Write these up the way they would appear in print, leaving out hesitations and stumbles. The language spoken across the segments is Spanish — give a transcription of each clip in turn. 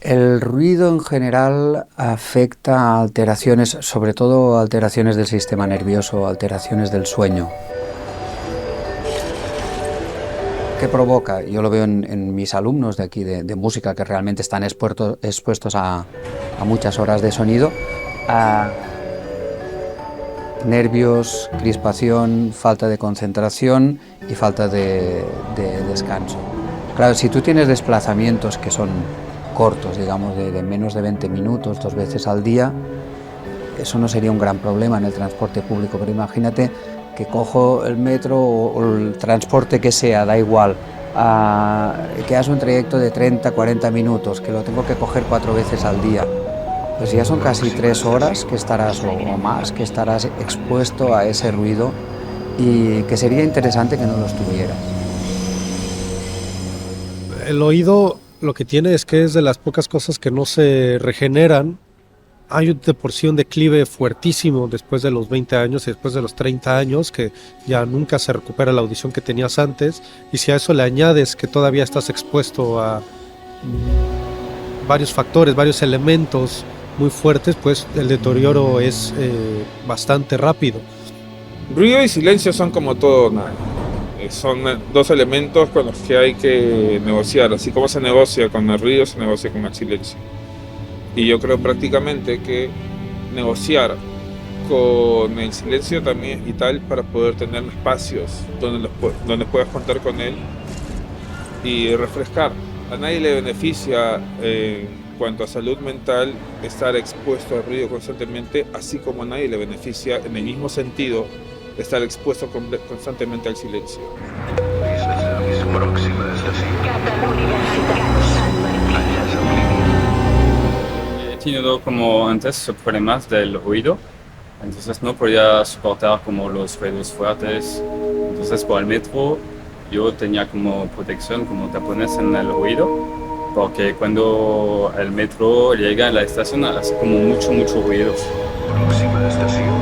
El ruido en general afecta a alteraciones, sobre todo alteraciones del sistema nervioso, alteraciones del sueño. ¿Qué provoca? Yo lo veo en mis alumnos de aquí de música, que realmente están expuestos a muchas horas de sonido, a nervios, crispación, falta de concentración y falta de descanso. Claro, si tú tienes desplazamientos que son cortos, digamos, de menos de 20 minutos, 2 veces al día, eso no sería un gran problema en el transporte público, pero imagínate que cojo el metro o el transporte que sea, da igual, que hagas un trayecto de 30, 40 minutos, que lo tengo que coger 4 veces al día, pues ya son casi 3 horas que estarás, o más, que estarás expuesto a ese ruido y que sería interesante que no lo estuvieras. El oído lo que tiene es que es de las pocas cosas que no se regeneran. Hay de por sí un declive fuertísimo después de los 20 años y después de los 30 años, que ya nunca se recupera la audición que tenías antes. Y si a eso le añades que todavía estás expuesto a varios factores, varios elementos muy fuertes, pues el deterioro es bastante rápido. Ruido y silencio son como todo, nada. Son dos elementos con los que hay que negociar. Así como se negocia con el ruido, se negocia con el silencio. Y yo creo prácticamente que negociar con el silencio también es vital para poder tener espacios donde puedas contar con él y refrescar. A nadie le beneficia en cuanto a salud mental estar expuesto al ruido constantemente, así como a nadie le beneficia en el mismo sentido estar expuesto constantemente al silencio. He tenido como antes problemas del oído, entonces no podía soportar como los ruidos fuertes. Entonces por el metro yo tenía como protección, como tapones en el oído, porque cuando el metro llega a la estación hace como mucho ruido. Próxima estación.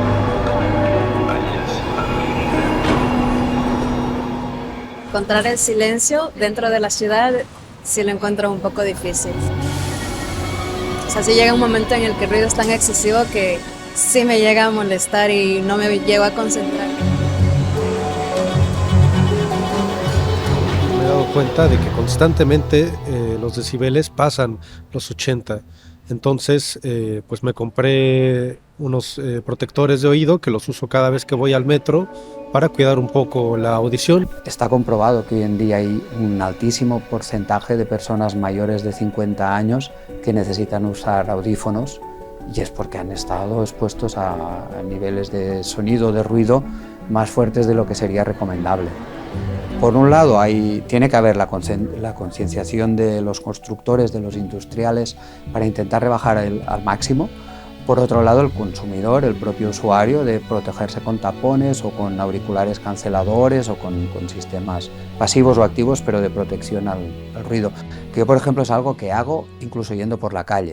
Encontrar el silencio dentro de la ciudad sí lo encuentro un poco difícil. O sea, sí llega un momento en el que el ruido es tan excesivo que sí me llega a molestar y no me llego a concentrar. Me he dado cuenta de que constantemente los decibeles pasan los 80. Entonces, pues me compré unos protectores de oído que los uso cada vez que voy al metro para cuidar un poco la audición. Está comprobado que hoy en día hay un altísimo porcentaje de personas mayores de 50 años que necesitan usar audífonos, y es porque han estado expuestos a niveles de sonido, de ruido más fuertes de lo que sería recomendable. Por un lado, tiene que haber la concienciación de los constructores, de los industriales, para intentar rebajar al máximo. Por otro lado, el consumidor, el propio usuario, de protegerse con tapones o con auriculares canceladores o con sistemas pasivos o activos, pero de protección al ruido. Que yo, por ejemplo, es algo que hago incluso yendo por la calle.